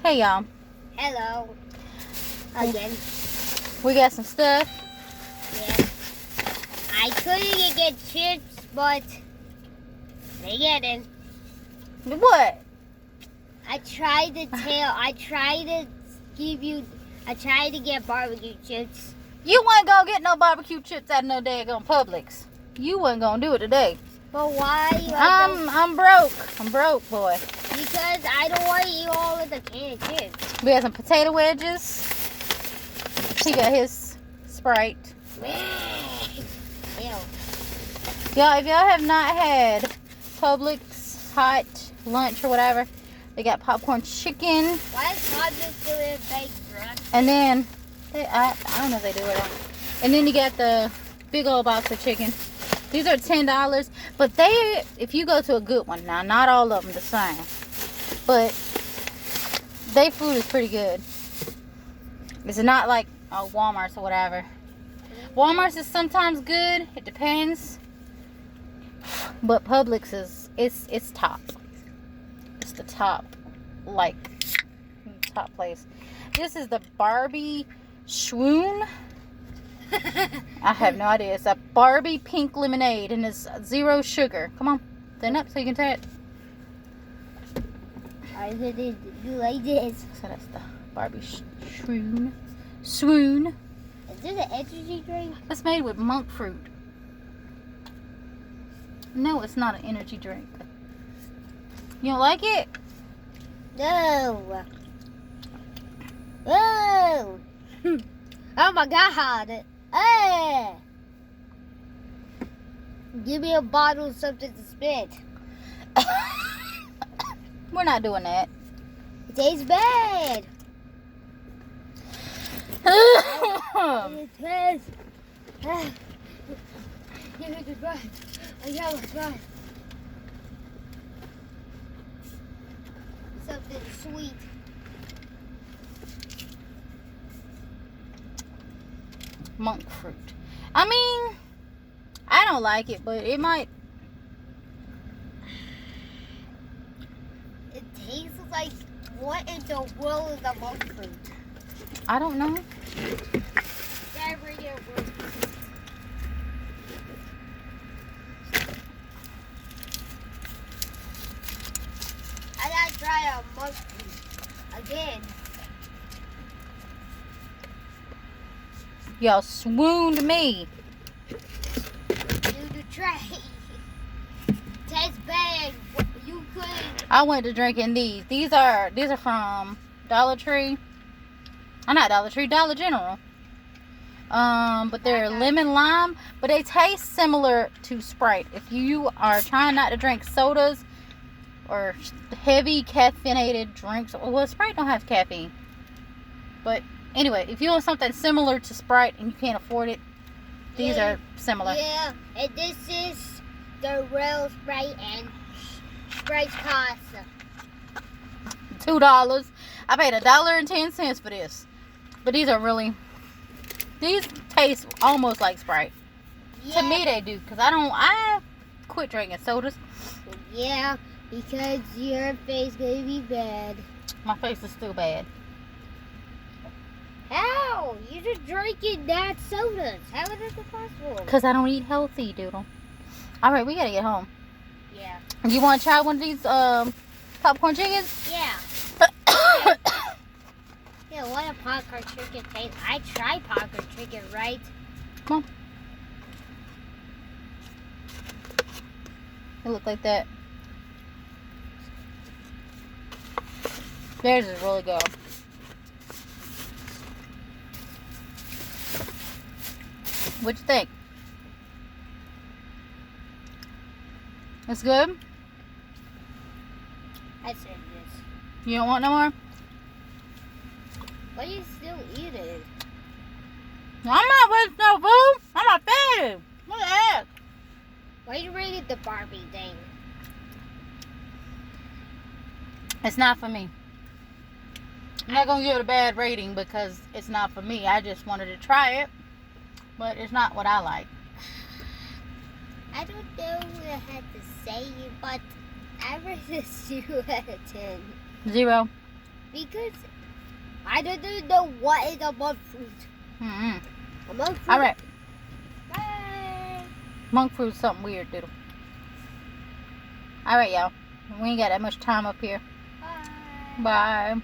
Hey y'all. Hello. Again. We got some stuff. Yeah. I couldn't get chips, but they get in. What? I tried to get barbecue chips. You wasn't gonna get no barbecue chips out of no daggone Publix. You wasn't gonna do it today. But why? I'm broke. I'm broke, boy. Because I don't want to eat all of the canned chips. We got some potato wedges. He got his Sprite. Ew. Y'all, if y'all have not had Publix hot lunch or whatever, they got popcorn chicken. Why is Publix doing baked bread? And then, I don't know if they do it. And then you got the big old box of chicken. These are $10, but if you go to a good one, now not all of them the same, but their food is pretty good. It's not like Walmart's or whatever. Walmart's is sometimes good. It depends. But Publix it's top. It's the top, top place. This is the Barbie Swoon. I have no idea. It's a Barbie pink lemonade and it's 0 sugar. Come on, stand up so you can try it. I did it do like this. So that's the Barbie Swoon. Swoon. Is this an energy drink? It's made with monk fruit. No, it's not an energy drink. You don't like it? No. Oh. Oh my God. Hey. Give me a bottle of something to spit. We're not doing that. It tastes bad. It tastes. Give me the try. I gotta try. Something sweet. Monk fruit. I mean, I don't like it, but it might. It tastes like what in the world is a monk fruit? I don't know. That radio works. I gotta try a monk fruit again. Y'all swooned me. You to try. Tastes bad. You couldn't. I went to drinking these. These are from Dollar Tree. Not Dollar Tree, Dollar General. But they're lemon lime, but they taste similar to Sprite. If you are trying not to drink sodas or heavy caffeinated drinks, well, Sprite don't have caffeine. But anyway, if you want something similar to Sprite and you can't afford it, these are similar. Yeah, and this is the real Sprite, and Sprite costs $2. I paid $1.10 for this. But these taste almost like Sprite. Yeah. To me they do, because I quit drinking sodas. Yeah, because your face gonna be bad. My face is still bad. How? You're just drinking that sodas. How is that possible? Because I don't eat healthy, Doodle. Alright, we gotta get home. Yeah. You want to try one of these popcorn chickens? Yeah. Yeah, what a popcorn chicken tastes. I tried popcorn chicken, right? Come on. It look like that. Theirs is really good. What'd you think? It's good? I said this. You don't want no more? Why are you still eating? I'm not wasting no food. I'm not fed. Look at that. Why you rated the Barbie thing? It's not for me. I'm not going to give it a bad rating because it's not for me. I just wanted to try it. But it's not what I like. I don't know what I had to say, but I rate this 2 out of 10. 0. Because I don't know what is a monk fruit. Mm-hmm. A monk fruit. All right. Bye. Monk fruit's something weird, dude. All right, y'all. We ain't got that much time up here. Bye. Bye.